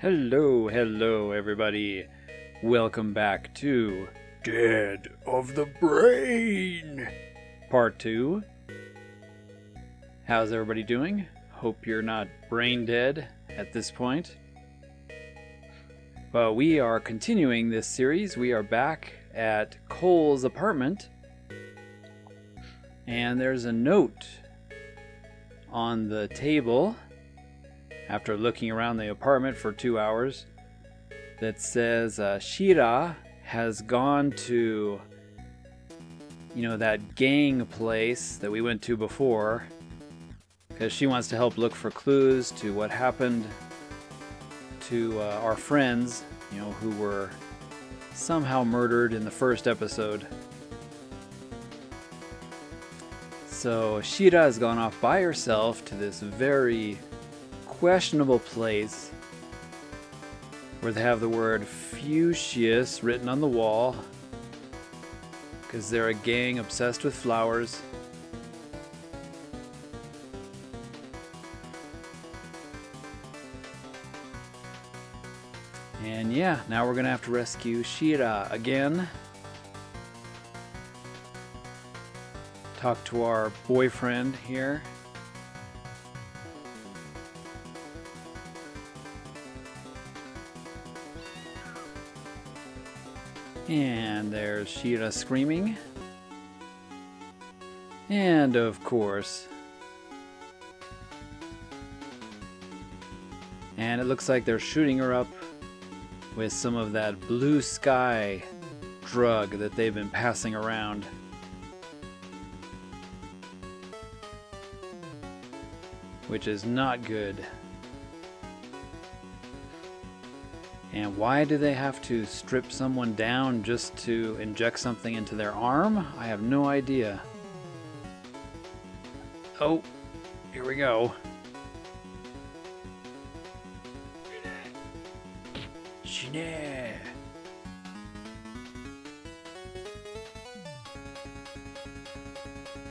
Hello everybody. Welcome back to Dead of the Brain, Part 2. How's everybody doing? Hope you're not brain dead at this point. Well, we are continuing this series. We are back at Cole's apartment. And there's a note on the table after looking around the apartment for 2 hours that says Shira has gone to, that gang place that we went to before because she wants to help look for clues to what happened to our friends, who were somehow murdered in the first episode. So Shira has gone off by herself to this very questionable place where they have the word fuchsias written on the wall because they're a gang obsessed with flowers. And yeah, now we're gonna have to rescue Shira again. Talk to our boyfriend here. And there's Shira screaming. And of course. And it looks like they're shooting her up with some of that blue sky drug that they've been passing around. Which is not good. And why do they have to strip someone down just to inject something into their arm? I have no idea. Oh, here we go. Shine.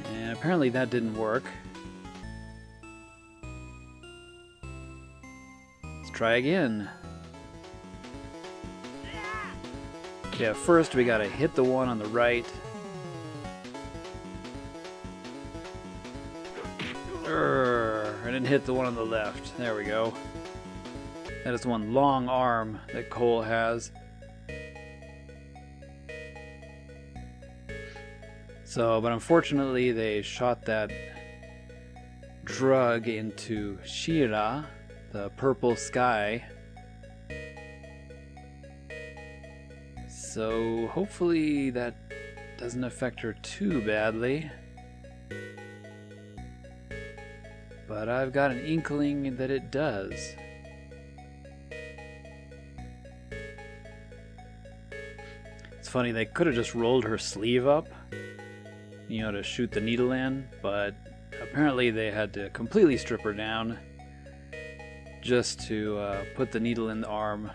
And apparently that didn't work. Let's try again. Yeah, first we gotta hit the one on the right. And then hit the one on the left. There we go. That is one long arm that Cole has. So, but unfortunately they shot that drug into Shira, the purple sky. So hopefully that doesn't affect her too badly. But I've got an inkling that it does. It's funny, they could have just rolled her sleeve up, to shoot the needle in, but apparently they had to completely strip her down just to put the needle in the arm.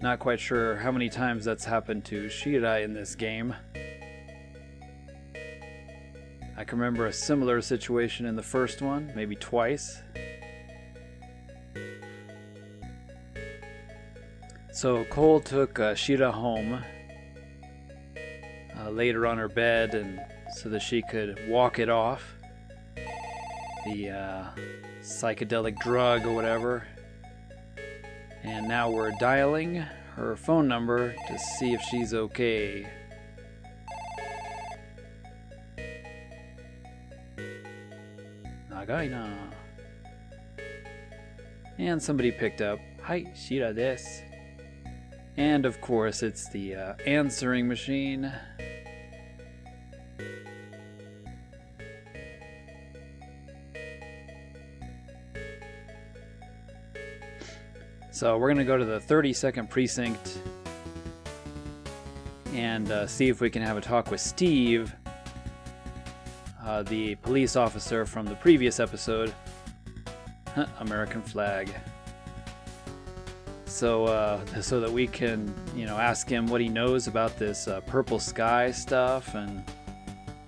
Not quite sure how many times that's happened to Shira in this game. I can remember a similar situation in the first one, maybe twice. So Cole took Shira home, laid her on her bed, and so that she could walk it off, the psychedelic drug or whatever. And now we're dialing her phone number to see if she's okay. Nagaina. And somebody picked up. Hi, Shira desu. And of course it's the answering machine. So we're going to go to the 32nd precinct and see if we can have a talk with Steve, the police officer from the previous episode. American flag. So so that we can, ask him what he knows about this purple sky stuff and,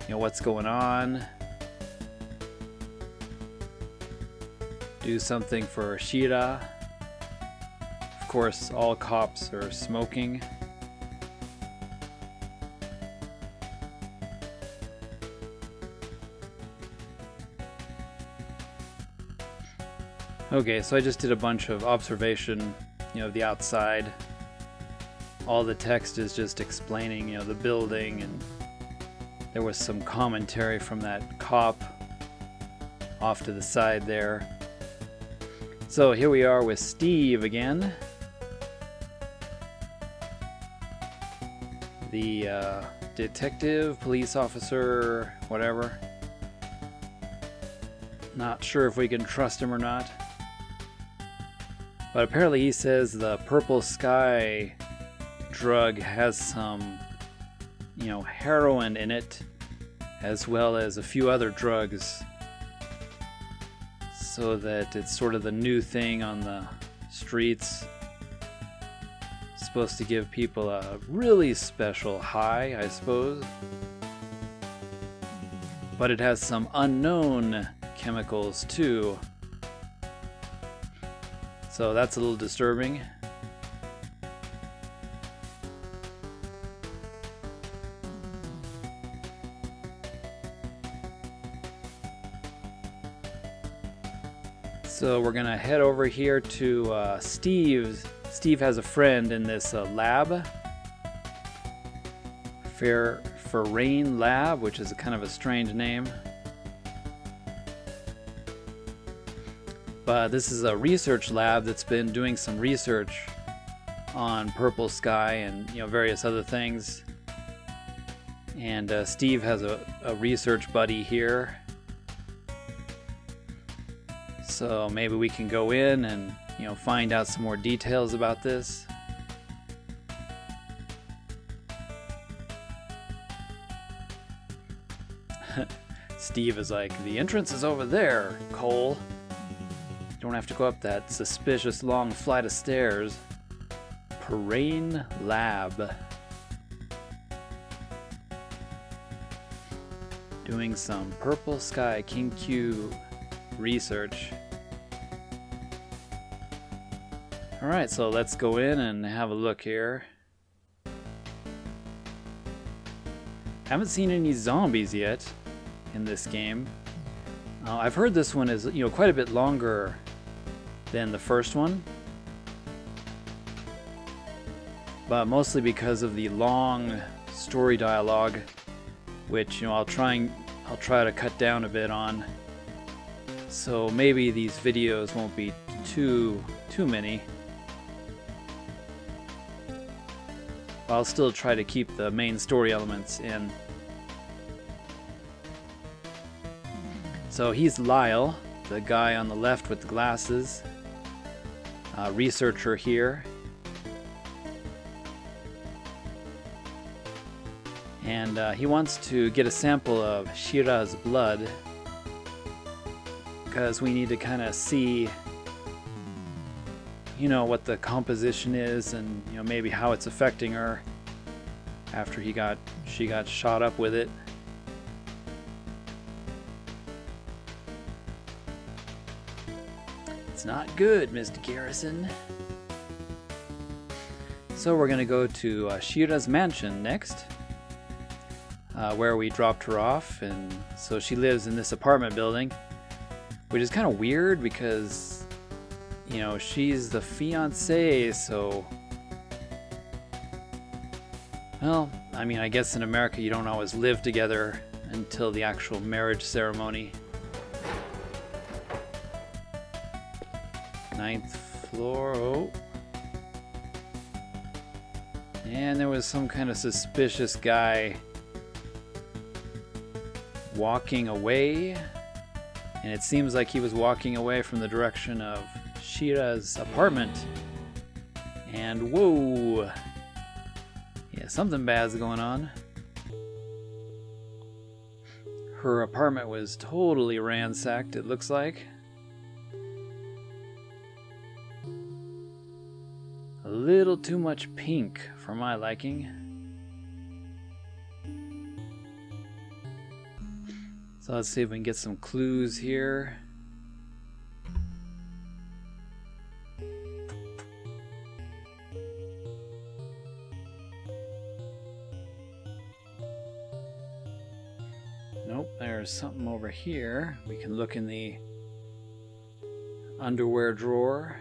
what's going on. do something for Shira. Of course, all cops are smoking. Okay, so I just did a bunch of observation, of the outside. All the text is just explaining, the building, and there was some commentary from that cop off to the side there. So here we are with Steve again. The detective, police officer, whatever. Not sure if we can trust him or not. But apparently he says the purple sky drug has some, heroin in it, as well as a few other drugs, so that it's sort of the new thing on the streets. It's supposed to give people a really special high, I suppose. But it has some unknown chemicals too. So that's a little disturbing. So we're gonna head over here to Steve's. Steve has a friend in this lab. Ferrain Lab, which is kind of a strange name. But this is a research lab that's been doing some research on purple sky and various other things. And Steve has a research buddy here. So maybe we can go in and find out some more details about this. Steve is like, the entrance is over there, Cole. You don't have to go up that suspicious long flight of stairs. Ferrain Lab. Doing some purple sky King Q research. Alright, so let's go in and have a look here. Haven't seen any zombies yet in this game. I've heard this one is quite a bit longer than the first one, but mostly because of the long story dialogue, which I'll try to cut down a bit on. So maybe these videos won't be too many. I'll still try to keep the main story elements in. So he's Lyle, the guy on the left with the glasses, researcher here. And he wants to get a sample of Shira's blood, because we need to kind of see what the composition is, and maybe how it's affecting her after she got shot up with it. It's not good, Mr. Garrison. So we're gonna go to Shira's mansion next, where we dropped her off. And so she lives in this apartment building, which is kind of weird because she's the fiancée, so, well, I mean, I guess in America you don't always live together until the actual marriage ceremony. 9th floor, oh. And there was some kind of suspicious guy walking away, and it seems like he was walking away from the direction of Shira's apartment. And whoa, yeah, something bad's going on. Her apartment was totally ransacked, it looks like. A little too much pink for my liking. So let's see if we can get some clues here. there's something over here. We can look in the underwear drawer.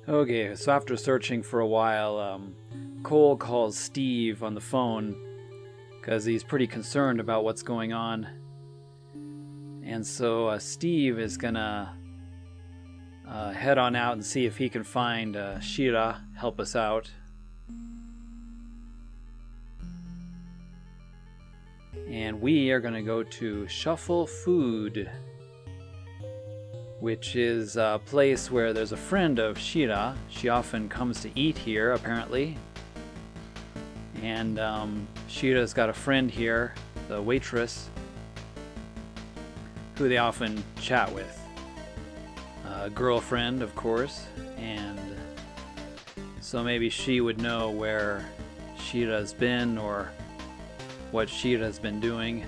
Okay, so after searching for a while, Cole calls Steve on the phone because he's pretty concerned about what's going on. And so Steve is gonna head on out and see if he can find Shira, help us out. And we are gonna go to Shuffle Food, which is a place where there's a friend of Shira. She often comes to eat here, apparently. And Shira's got a friend here, the waitress, who they often chat with. A girlfriend, of course, and so maybe she would know where Shira's been or what Shira's been doing.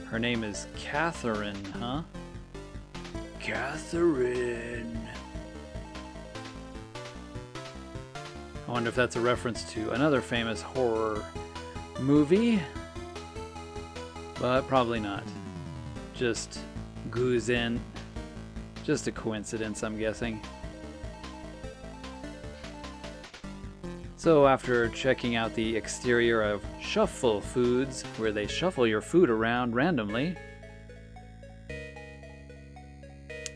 Her name is Catherine, huh? Catherine. I wonder if that's a reference to another famous horror movie, but probably not. Just goes in. Just a coincidence, I'm guessing. So after checking out the exterior of Shuffle Foods, where they shuffle your food around randomly,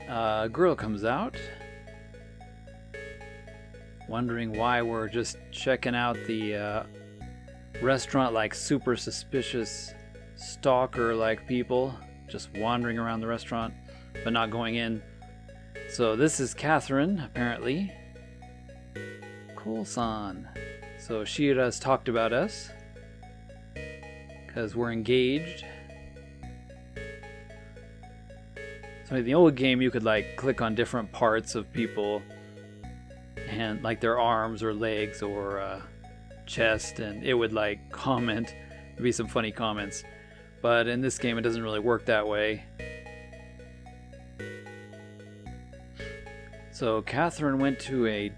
a girl comes out, wondering why we're just checking out the restaurant like super suspicious stalker-like people, just wandering around the restaurant, but not going in. So this is Catherine, apparently. Cool-san. So Shira's talked about us, because we're engaged. So in the old game, you could like click on different parts of people, and like their arms or legs or chest, and it would like comment. There'd be some funny comments. But in this game, it doesn't really work that way. So Catherine went to a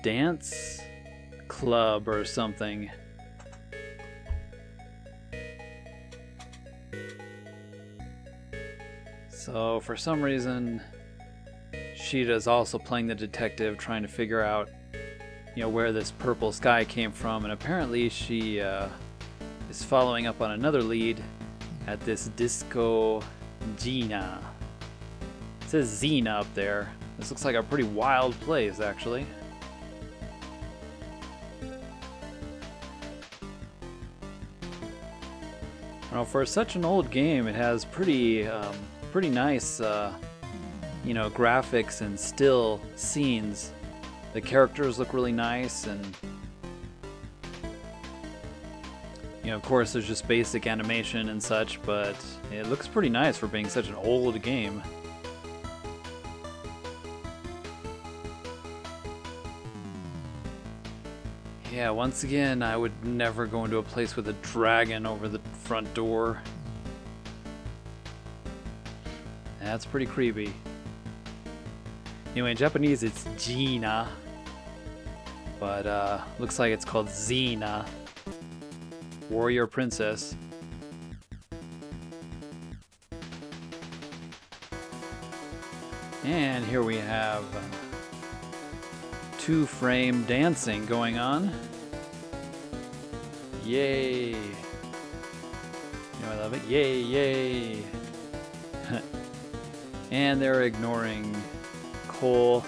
dance club or something. So for some reason, Shira's also playing the detective, trying to figure out, you know, where this purple sky came from, and apparently she is following up on another lead at this Disco Gina. It says Xena up there. This looks like a pretty wild place, actually. Well, for such an old game, it has pretty nice, you know, graphics and still scenes. The characters look really nice, and you know, of course, there's just basic animation and such, but it looks pretty nice for being such an old game. Yeah, once again, I would never go into a place with a dragon over the front door. That's pretty creepy. Anyway, in Japanese it's Gina, but looks like it's called Xena, warrior princess. And here we have two-frame dancing going on. Yay! You know I love it. Yay, yay! And they're ignoring Cole.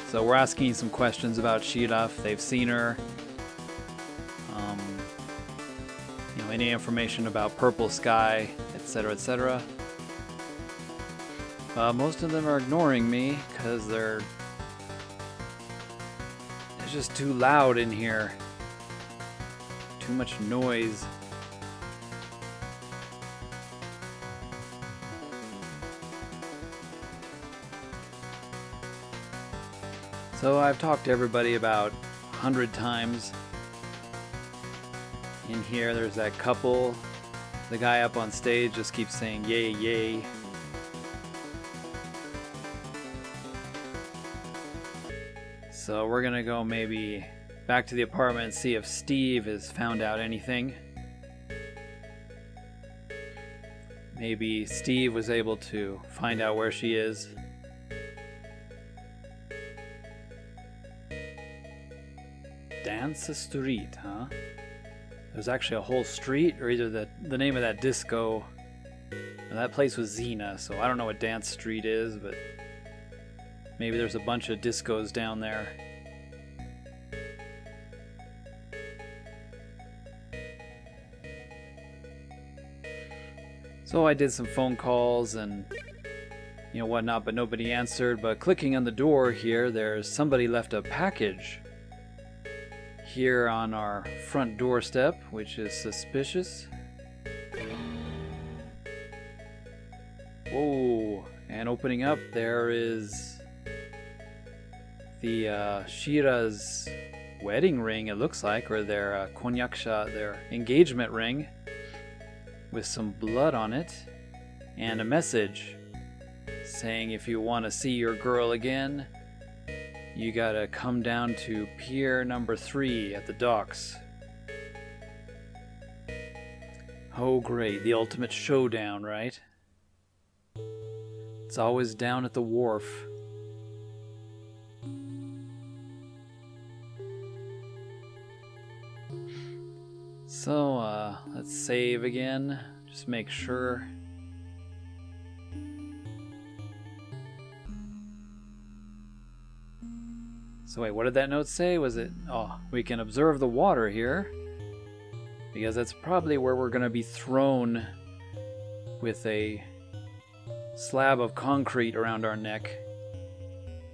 So we're asking some questions about Shira, if they've seen her. You know, any information about Purple Sky, etc., etc. Most of them are ignoring me because it's just too loud in here. Too much noise. So I've talked to everybody about 100 times. In here there's that couple. The guy up on stage just keeps saying yay, yay. So we're gonna go maybe back to the apartment and see if Steve has found out anything. Maybe Steve was able to find out where she is. Dance the street, huh? There's actually a whole street, or either the name of that disco. That place was Xena, so I don't know what Dance Street is, but maybe there's a bunch of discos down there. So I did some phone calls and whatnot, but nobody answered. But clicking on the door here, there's somebody left a package here on our front doorstep, which is suspicious. Whoa, and opening up, there is the Shira's wedding ring, it looks like, or their konyakusha, their engagement ring, with some blood on it, and a message saying if you want to see your girl again, you gotta come down to pier number 3 at the docks. Oh great, the ultimate showdown, right? It's always down at the wharf. So, let's save again. Just make sure. So wait, what did that note say? Was it, oh, we can observe the water here, because that's probably where we're going to be thrown with a slab of concrete around our neck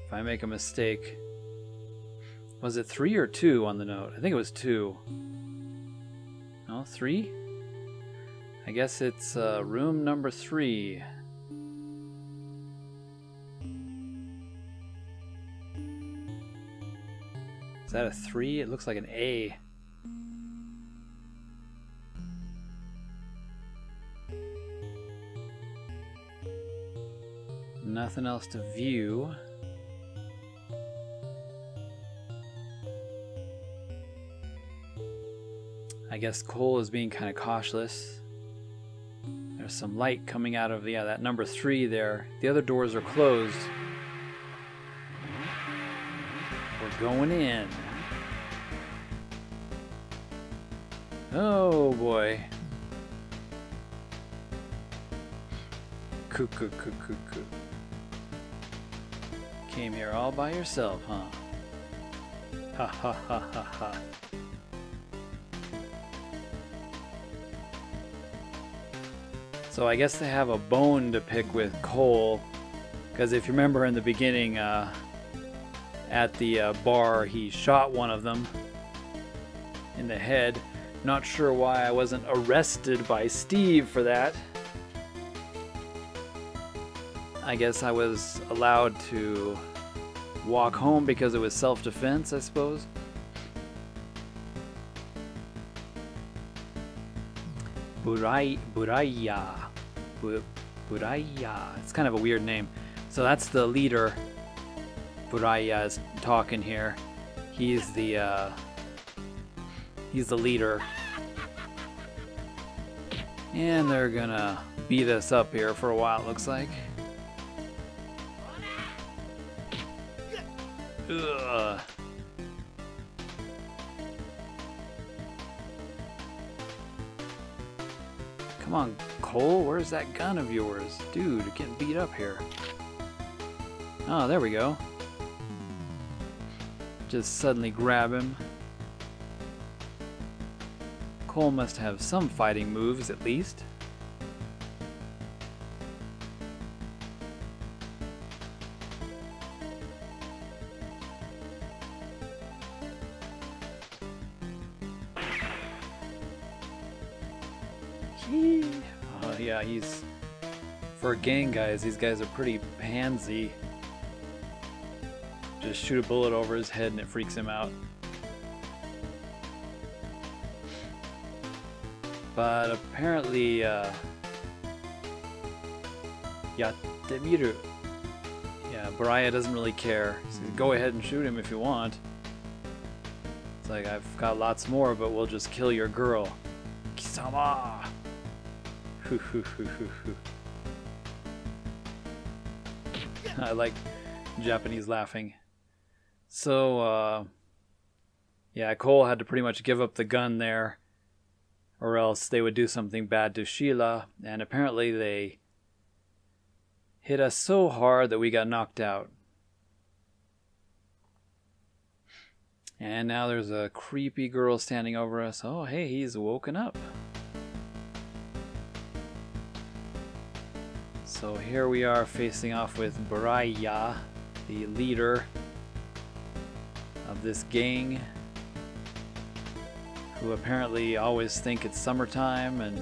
if I make a mistake. Was it 3 or 2 on the note? I think it was 2. No, 3? I guess it's room number 3. Is that a 3? It looks like an A. Nothing else to view. I guess Cole is being kind of cautious. There's some light coming out of, that number 3 there. The other doors are closed. We're going in. Oh boy. Cuckoo. Came here all by yourself, huh? Ha ha ha ha ha. So I guess they have a bone to pick with Cole, because if you remember in the beginning, at the bar, he shot one of them in the head. Not sure why I wasn't arrested by Steve for that. I guess I was allowed to walk home because it was self-defense, I suppose. Buraya. It's kind of a weird name. So that's the leader. Buraya is talking here. He's the leader. And they're gonna beat us up here for a while, it looks like. Ugh. Come on, Cole, where's that gun of yours? Dude, getting beat up here. Oh, there we go. Just suddenly grab him. Cole must have some fighting moves, at least. Oh yeah, he's... For gang guys, these guys are pretty pansy. Just shoot a bullet over his head and it freaks him out. But apparently, yattemiru. Yeah, Yeah, Baraya doesn't really care. He says, go ahead and shoot him if you want. It's like, I've got lots more, but we'll just kill your girl. Kisama! I like Japanese laughing. So, yeah, Cole had to pretty much give up the gun there, or else they would do something bad to Sheila, and apparently they hit us so hard that we got knocked out. And now there's a creepy girl standing over us. Oh, hey, he's woken up. So here we are facing off with Baraya, the leader of this gang, who apparently always think it's summertime, and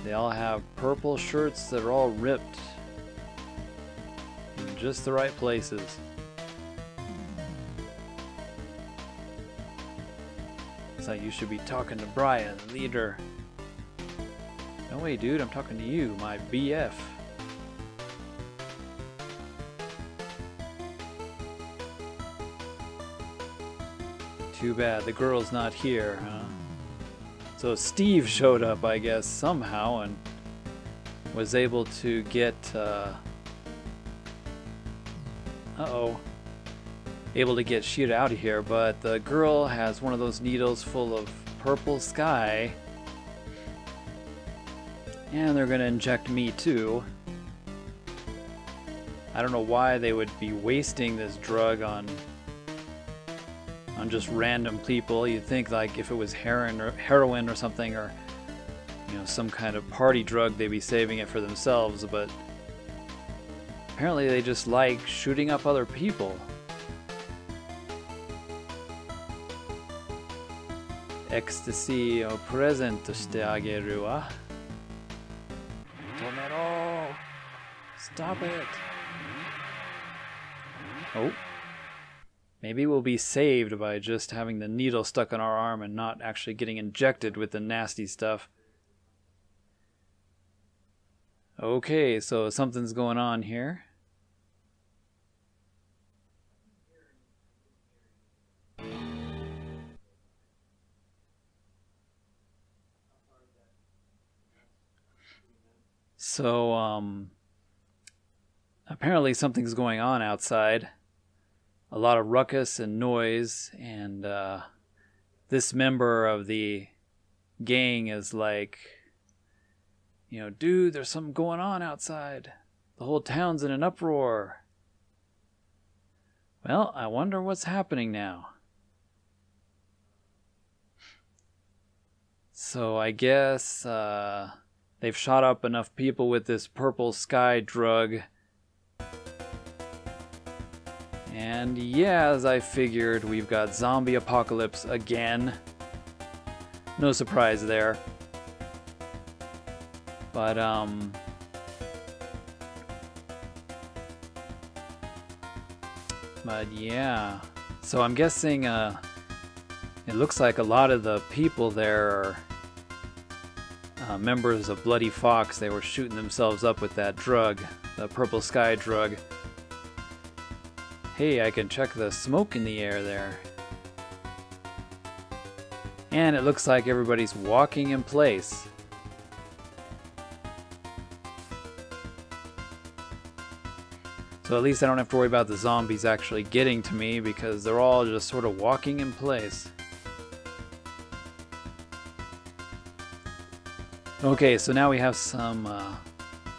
they all have purple shirts that are all ripped in just the right places. It's like, you should be talking to Brian, the leader. No way, dude, I'm talking to you, my BF. Too bad the girl's not here, huh? So Steve showed up, I guess, somehow, and was able to get, able to get Shira out of here, but the girl has one of those needles full of purple sky, and they're gonna inject me too. I don't know why they would be wasting this drug on just random people. You'd think, like, if it was heroin or something, or, you know, some kind of party drug, they'd be saving it for themselves, but apparently they just like shooting up other people. Ecstasyをプレゼントしてあげるわ。止めろ! Stop it! Oh. Maybe we'll be saved by just having the needle stuck on our arm and not actually getting injected with the nasty stuff. Okay, so something's going on here. So, apparently something's going on outside. A lot of ruckus and noise, and this member of the gang is like, you know, dude, there's something going on outside. The whole town's in an uproar. Well, I wonder what's happening now. So I guess they've shot up enough people with this purple sky drug. And yeah, as I figured, we've got zombie apocalypse again. No surprise there. But yeah. So I'm guessing it looks like a lot of the people there are members of Bloody Fox. They were shooting themselves up with that drug, the purple sky drug. Hey, I can check the smoke in the air there. And it looks like everybody's walking in place. So at least I don't have to worry about the zombies actually getting to me, because they're all just sort of walking in place. Okay, so now we have some,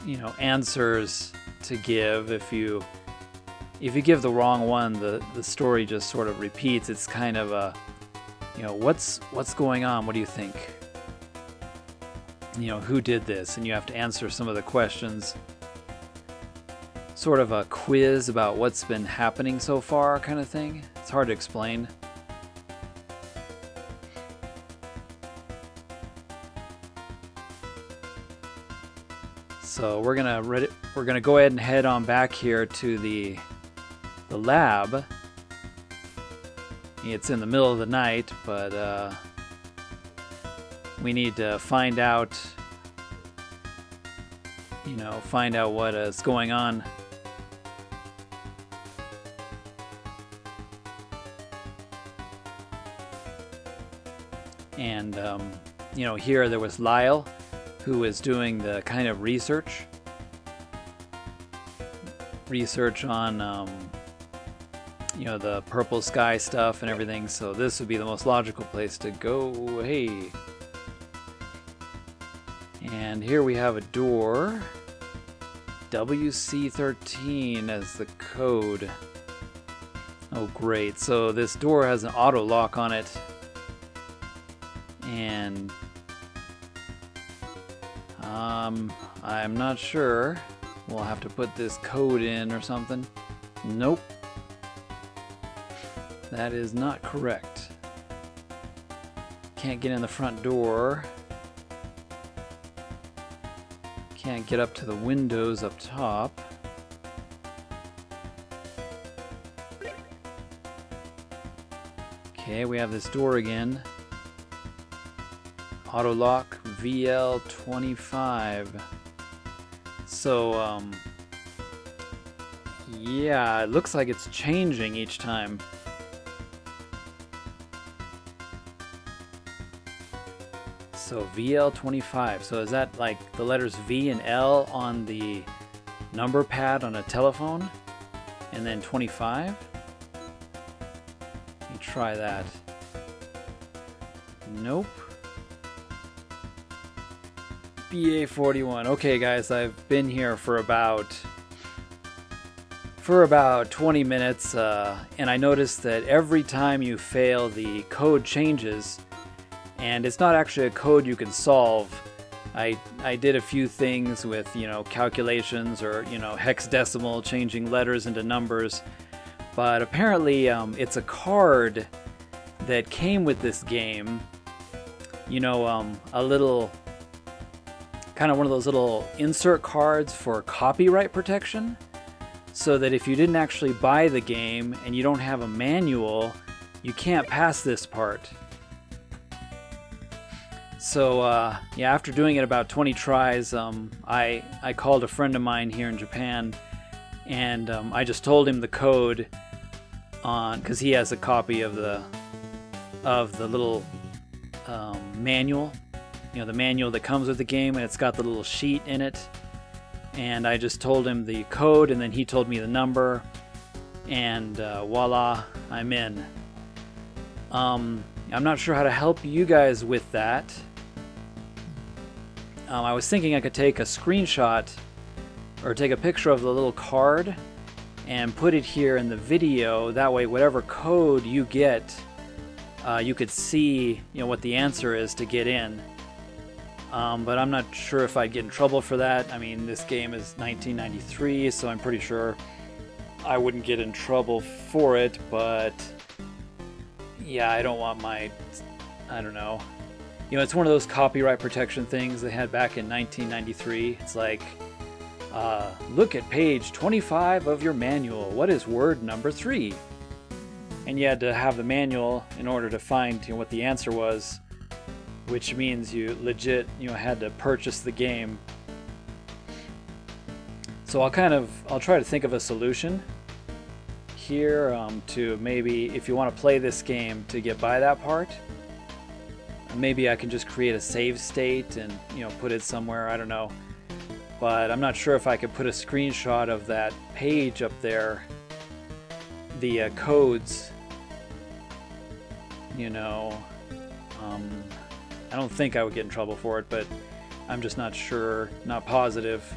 you know, answers to give. If you give the wrong one, the story just sort of repeats. It's kind of a, you know, what's going on? What do you think? You know, who did this? And you have to answer some of the questions. Sort of a quiz about what's been happening so far, kind of thing. It's hard to explain. So we're gonna go ahead and head on back here to the lab. It's in the middle of the night, but we need to find out, you know, what is going on And, you know, here there was Lyle, who was doing the kind of research on, you know, the purple sky stuff and everything. So this would be the most logical place to go. Hey. And here we have a door. WC13 as the code. Oh great, so this door has an auto lock on it. And I'm not sure. We'll have to put this code in or something. Nope. That is not correct. Can't get in the front door. Can't get up to the windows up top. Okay, we have this door again. Auto lock VL25. So, yeah, it looks like it's changing each time. So VL25, so is that like the letters V and L on the number pad on a telephone? And then 25? Let me try that. Nope. BA41. Okay guys, I've been here for about 20 minutes and I noticed that every time you fail the code changes. And it's not actually a code you can solve. I did a few things with, you know, calculations or, you know, hexadecimal, changing letters into numbers. But apparently it's a card that came with this game. You know, a little, kind of one of those little insert cards for copyright protection. So that if you didn't actually buy the game and you don't have a manual, you can't pass this part. So yeah, after doing it about 20 tries, I called a friend of mine here in Japan, and I just told him the code on, because he has a copy of the little manual, you know, the manual that comes with the game, and it's got the little sheet in it. And I just told him the code, and then he told me the number, and voila, I'm in. I'm not sure how to help you guys with that. I was thinking I could take a screenshot or take a picture of the little card and put it here in the video. That way, whatever code you get, you could see, you know, what the answer is to get in. But I'm not sure if I'd get in trouble for that. I mean, this game is 1993, so I'm pretty sure I wouldn't get in trouble for it, but yeah, I don't want my, I don't know. You know, it's one of those copyright protection things they had back in 1993. It's like, look at page 25 of your manual. What is word number 3? And you had to have the manual in order to find, you know, what the answer was, which means you legit, you know, had to purchase the game. So I'll try to think of a solution here to maybe, if you want to play this game to get by that part, maybe I can just create a save state and, you know, put it somewhere, I don't know. But I'm not sure if I could put a screenshot of that page up there, the codes, you know. I don't think I would get in trouble for it, but I'm just not sure, not positive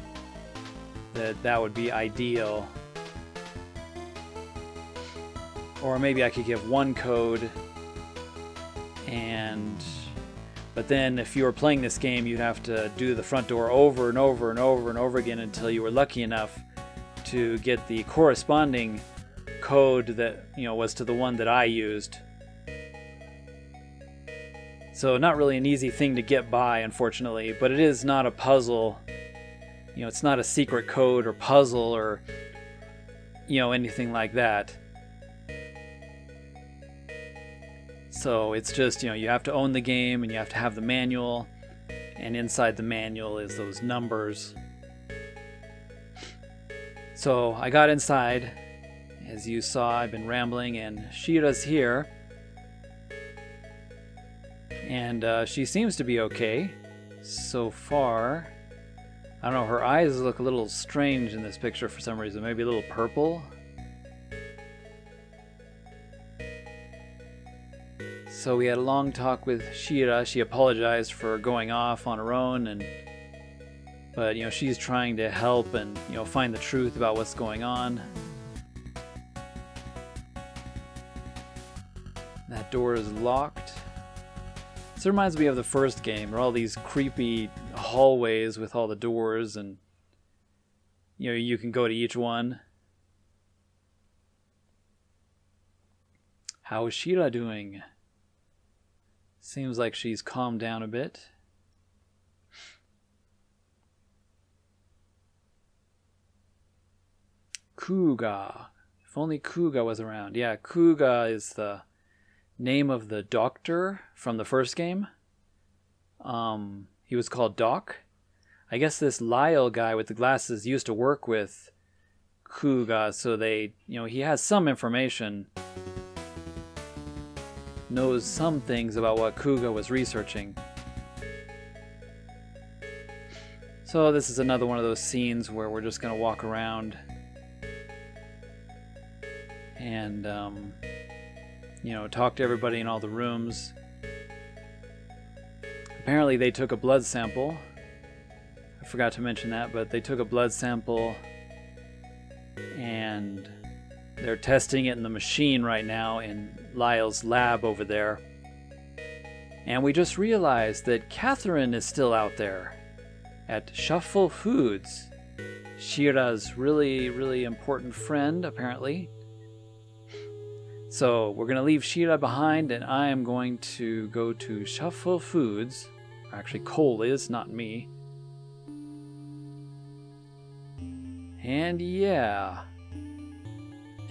that that would be ideal. Or maybe I could give one code, but then if you were playing this game, you'd have to do the front door over and over and over and over again until you were lucky enough to get the corresponding code that, you know, was to the one that I used. So not really an easy thing to get by, unfortunately, but it is not a puzzle. You know, it's not a secret code or puzzle or, you know, anything like that. So it's just, you know, you have to own the game and you have to have the manual, and inside the manual is those numbers. So I got inside. As you saw, I've been rambling, and Shira's here. And she seems to be okay so far. I don't know, her eyes look a little strange in this picture for some reason. Maybe a little purple. So we had a long talk with Shira. She apologized for going off on her own, but you know, she's trying to help and, you know, find the truth about what's going on. That door is locked. This reminds me of the first game, where all these creepy hallways with all the doors, and you know, you can go to each one. How is Shira doing? Seems like she's calmed down a bit. Kuga. If only Kuga was around. Yeah, Kuga is the name of the doctor from the first game. He was called Doc. I guess this Lyle guy with the glasses used to work with Kuga, so they, you know, he has some information. Knows some things about what Kuga was researching. So this is another one of those scenes where we're just going to walk around and, you know, talk to everybody in all the rooms. Apparently they took a blood sample. I forgot to mention that, but they took a blood sample and they're testing it in the machine right now in Lyle's lab over there. And we just realized that Catherine is still out there at Shuffle Foods. Shira's really important friend, apparently. So we're going to leave Shira behind, and I am going to go to Shuffle Foods. Actually, Cole is, not me. And yeah,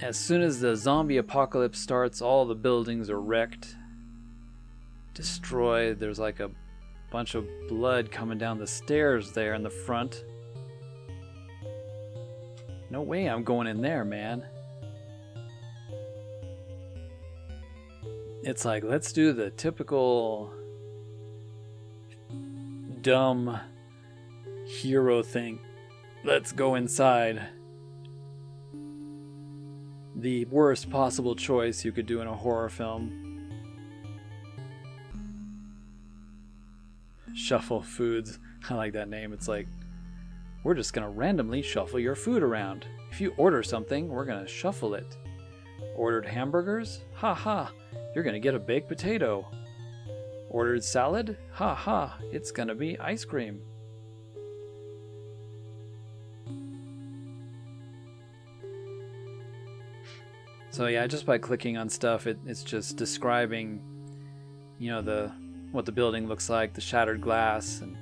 as soon as the zombie apocalypse starts, all the buildings are wrecked, destroyed. There's like a bunch of blood coming down the stairs there in the front. No way I'm going in there, man. It's like, let's do the typical dumb hero thing. Let's go inside. The worst possible choice you could do in a horror film. Shuffle Foods. I like that name. It's like, we're just gonna randomly shuffle your food around. If you order something, we're gonna shuffle it. Ordered hamburgers? Ha ha, you're gonna get a baked potato. Ordered salad? Ha ha, it's gonna be ice cream. So yeah, just by clicking on stuff, it's just describing, you know, what the building looks like, the shattered glass, and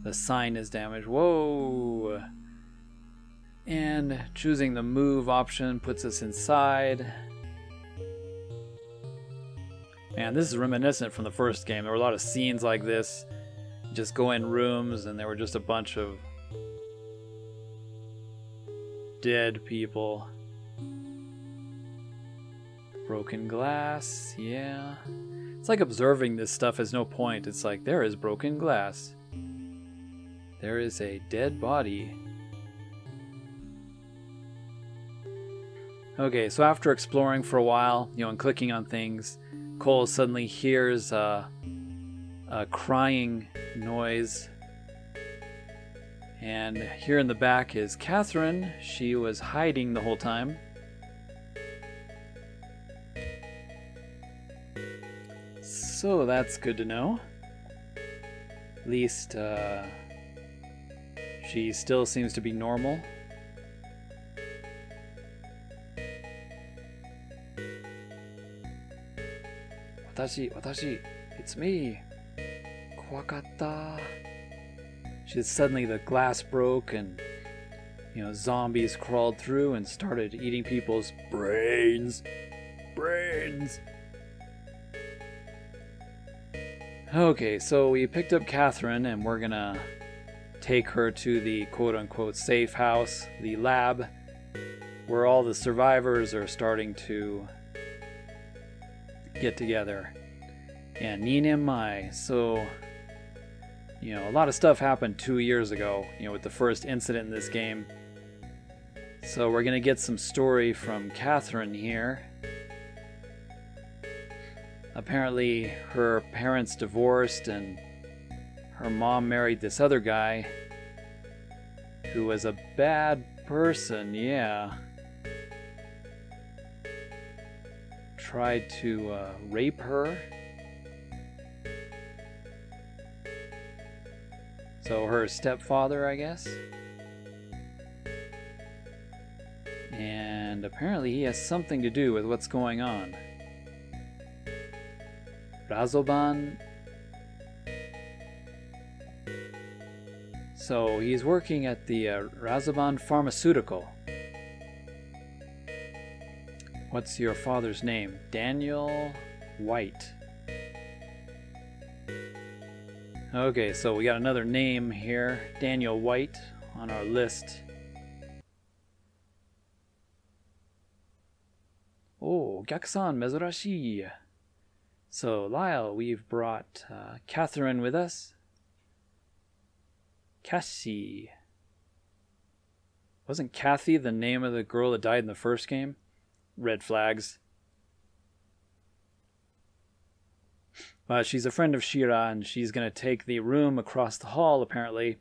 the sign is damaged. Whoa! And choosing the move option puts us inside. Man, this is reminiscent from the first game. There were a lot of scenes like this. Just go in rooms and there were just a bunch of dead people. Broken glass, yeah. It's like observing this stuff has no point. It's like, there is broken glass. There is a dead body. Okay, so after exploring for a while, you know, and clicking on things, Cole suddenly hears a crying noise. And here in the back is Catherine. She was hiding the whole time. So that's good to know. At least she still seems to be normal. Watashi, it's me. Kwakatta. Suddenly the glass broke and, you know, zombies crawled through and started eating people's brains. Okay, so we picked up Catherine and we're gonna take her to the quote-unquote safe house, the lab, where all the survivors are starting to get together. Yeah, 2年前. So, you know, a lot of stuff happened 2 years ago, you know, with the first incident in this game. So we're gonna get some story from Catherine here. Apparently her parents divorced and her mom married this other guy who was a bad person, yeah. Tried to rape her. So her stepfather, I guess. And apparently he has something to do with what's going on. Razoban. So he's working at the Razoban Pharmaceutical. What's your father's name? Daniel White. Okay, so we got another name here. Daniel White on our list. Oh, Gyaku-san, mezurashii. So, Lyle, we've brought Catherine with us. Cassie. Wasn't Kathy the name of the girl that died in the first game? Red flags. But she's a friend of Shira, and she's going to take the room across the hall, apparently.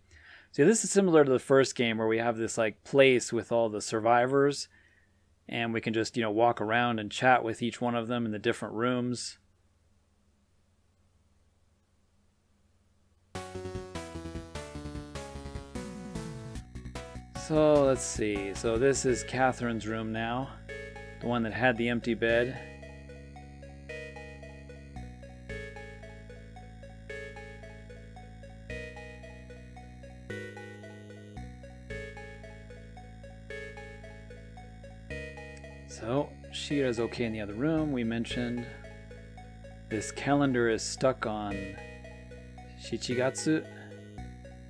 See, this is similar to the first game, where we have this, like, place with all the survivors. And we can just, you know, walk around and chat with each one of them in the different rooms. So, let's see. So this is Catherine's room now. The one that had the empty bed. So, Shira's okay in the other room, we mentioned. This calendar is stuck on Shichigatsu,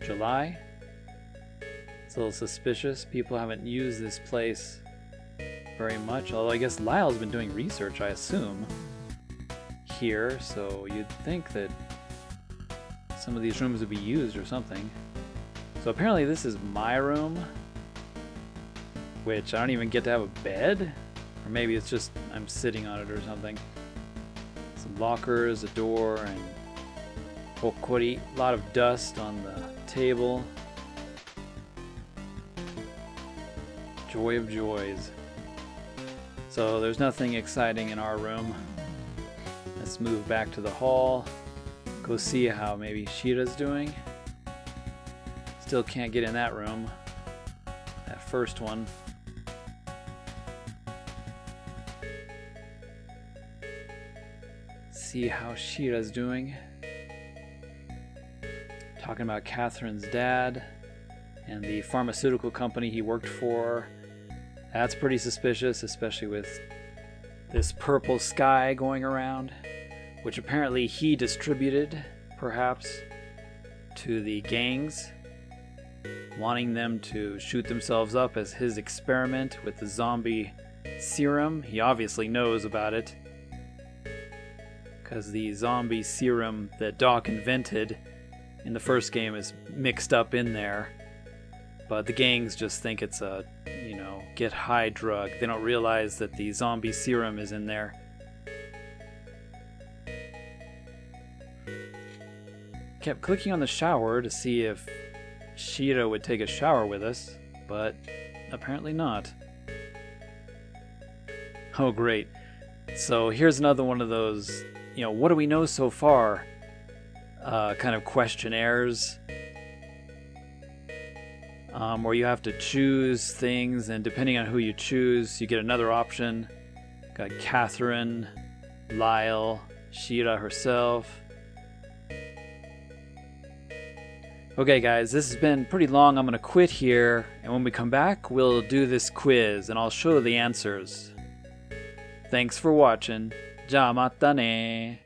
July. It's a little suspicious. People haven't used this place very much, although I guess Lyle's been doing research, I assume, here, so you'd think that some of these rooms would be used or something. So apparently this is my room, which I don't even get to have a bed. Or maybe it's just I'm sitting on it or something. Some lockers, a door, and hokori, a lot of dust on the table. Joy of joys. So there's nothing exciting in our room. Let's move back to the hall. Go see how maybe Shira's doing. Still can't get in that room. That first one. See how Shira's doing. Talking about Catherine's dad and the pharmaceutical company he worked for. That's pretty suspicious, especially with this purple sky going around, which apparently he distributed, perhaps, to the gangs, wanting them to shoot themselves up as his experiment with the zombie serum. He obviously knows about it, because the zombie serum that Doc invented in the first game is mixed up in there. But the gangs just think it's a, you know, get high drug. They don't realize that the zombie serum is in there. Kept clicking on the shower to see if Shira would take a shower with us, but apparently not. Oh, great. So here's another one of those, you know, what do we know so far? Kind of questionnaires. Where you have to choose things, and depending on who you choose, you get another option. Got Catherine, Lyle, Shira herself. Okay guys, this has been pretty long. I'm going to quit here, and when we come back, we'll do this quiz, and I'll show the answers. Thanks for watching. Ja, mata ne.